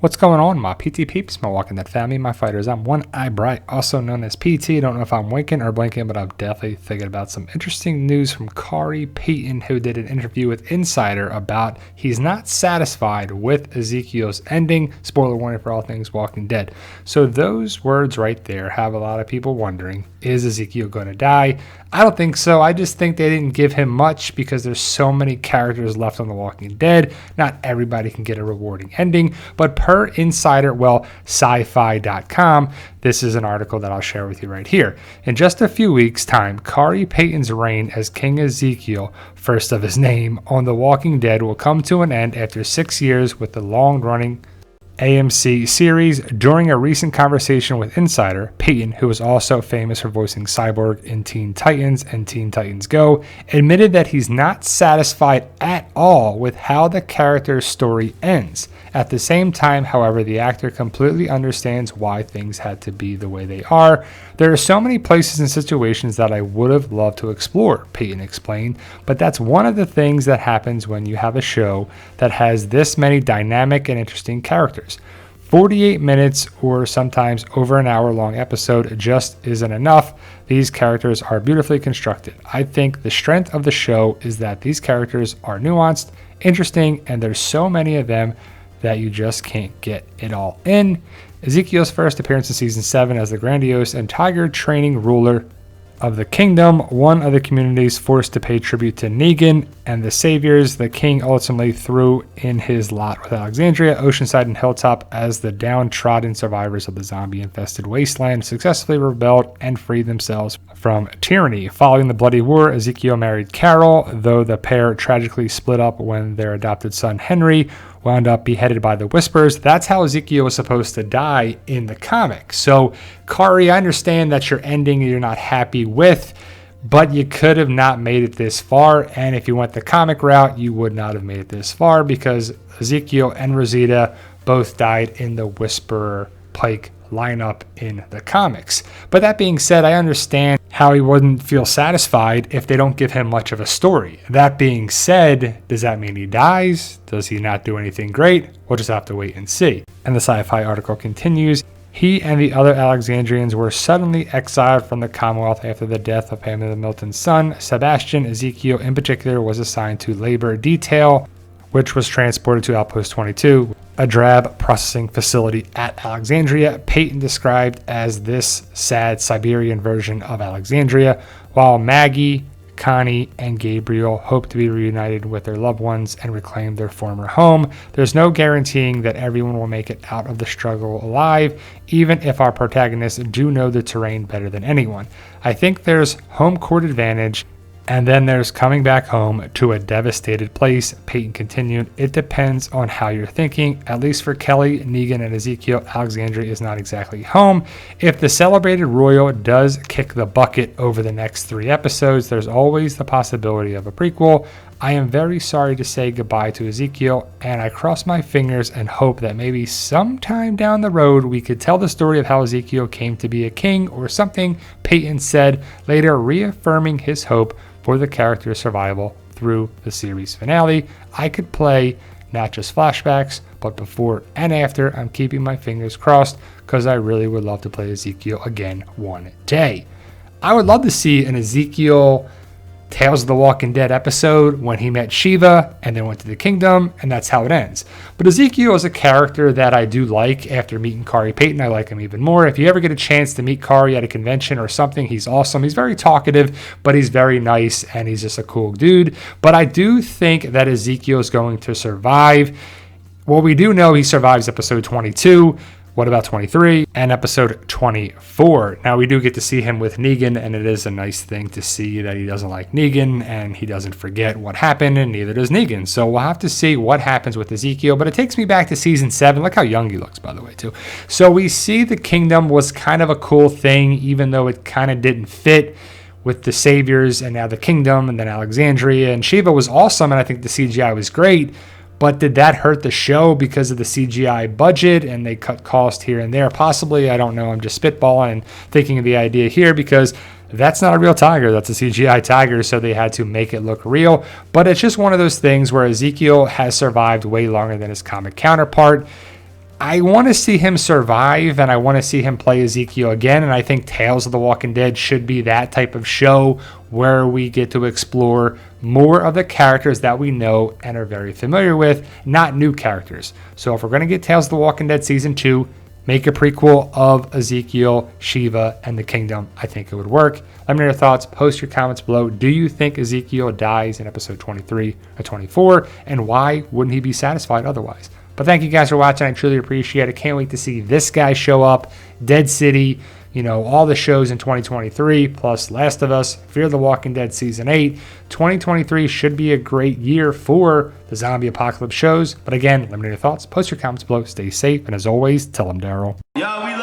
What's going on, my PT peeps, my Walking Dead family, my fighters? I'm One Eye Bright, also known as PT. Don't know if I'm winking or blinking, but I'm definitely thinking about some interesting news from Khary Payton, who did an interview with Insider about he's not satisfied with Ezekiel's ending. Spoiler warning for all things Walking Dead. So those words right there have a lot of people wondering, is Ezekiel going to die? I don't think so. I just think they didn't give him much because there's so many characters left on The Walking Dead. Not everybody can get a rewarding ending, but per Insider, well, sci-fi.com, this is an article that I'll share with you right here. In just a few weeks' time, Khary Payton's reign as King Ezekiel, first of his name, on The Walking Dead will come to an end after 6 years with the long-running AMC series. During a recent conversation with Insider, Payton, who is also famous for voicing Cyborg in Teen Titans and Teen Titans Go, admitted that he's not satisfied at all with how the character's story ends. At the same time, however, the actor completely understands why things had to be the way they are. There are so many places and situations that I would have loved to explore, Payton explained, but that's one of the things that happens when you have a show that has this many dynamic and interesting characters. 48 minutes or sometimes over an hour-long episode just isn't enough. These characters are beautifully constructed. I think the strength of the show is that these characters are nuanced, interesting, and there's so many of them that you just can't get it all in. Ezekiel's first appearance in season 7 as the grandiose and tiger-training ruler of the kingdom, one of the communities forced to pay tribute to Negan and the saviors. The king ultimately threw in his lot with Alexandria, Oceanside, and Hilltop as the downtrodden survivors of the zombie-infested wasteland successfully rebelled and freed themselves from tyranny. Following the bloody war, Ezekiel married Carol, though the pair tragically split up when their adopted son Henry wound up beheaded by the Whispers. That's how Ezekiel was supposed to die in the comic. So, Khary, I understand that your ending you're not happy with, but you could have not made it this far, and if you went the comic route, you would not have made it this far because Ezekiel and Rosita both died in the Whisperer Pike lineup in the comics. But that being said, I understand how he wouldn't feel satisfied if they don't give him much of a story. That being said, does that mean he dies? Does he not do anything great? We'll just have to wait and see. And the sci-fi article continues. He and the other Alexandrians were suddenly exiled from the Commonwealth after the death of Pamela Milton's son, Sebastian. Ezekiel in particular was assigned to labor detail, which was transported to Outpost 22, a drab processing facility at Alexandria. Payton described as this sad Siberian version of Alexandria, while Maggie, Connie, and Gabriel hope to be reunited with their loved ones and reclaim their former home. There's no guaranteeing that everyone will make it out of the struggle alive, even if our protagonists do know the terrain better than anyone. I think there's home court advantage, and then there's coming back home to a devastated place. Payton continued, it depends on how you're thinking. At least for Kelly, Negan, and Ezekiel, Alexandria is not exactly home. If the celebrated royal does kick the bucket over the next 3 episodes, there's always the possibility of a prequel. I am very sorry to say goodbye to Ezekiel, and I cross my fingers and hope that maybe sometime down the road we could tell the story of how Ezekiel came to be a king or something, Payton said, later reaffirming his hope for the character's survival through the series finale. I could play not just flashbacks, but before and after. I'm keeping my fingers crossed because I really would love to play Ezekiel again one day. I would love to see an Ezekiel Tales of the Walking Dead episode when he met Shiva and then went to the kingdom, and that's how it ends. But Ezekiel is a character that I do like. After meeting Khary Payton, I like him even more. If you ever get a chance to meet Khary at a convention or something, he's awesome. He's very talkative, but he's very nice, and he's just a cool dude. But I do think that Ezekiel is going to survive. Well, we do know he survives episode 22. What about 23 and episode 24? Now, we do get to see him with Negan, and it is a nice thing to see that he doesn't like Negan and he doesn't forget what happened, and neither does Negan. So we'll have to see what happens with Ezekiel, but it takes me back to season 7. Look how young he looks, by the way, too. So we see the kingdom was kind of a cool thing, even though it kind of didn't fit with the saviors and now the kingdom and then Alexandria. And Shiva was awesome, and I think the CGI was great. But did that hurt the show because of the CGI budget and they cut cost here and there? Possibly, I don't know. I'm just spitballing and thinking of the idea here because that's not a real tiger. That's a CGI tiger, so they had to make it look real. But it's just one of those things where Ezekiel has survived way longer than his comic counterpart. I want to see him survive, and I want to see him play Ezekiel again, and I think Tales of the Walking Dead should be that type of show where we get to explore more of the characters that we know and are very familiar with, not new characters. So if we're going to get Tales of the Walking Dead Season 2, make a prequel of Ezekiel, Shiva, and the Kingdom. I think it would work. Let me know your thoughts. Post your comments below. Do you think Ezekiel dies in episode 23 or 24? And why wouldn't he be satisfied otherwise? But thank you guys for watching. I truly appreciate it. Can't wait to see this guy show up. Dead City, all the shows in 2023, plus Last of Us, Fear the Walking Dead Season 8. 2023 should be a great year for the zombie apocalypse shows. But again, let me know your thoughts. Post your comments below. Stay safe. And as always, tell them Daryl. Yeah, we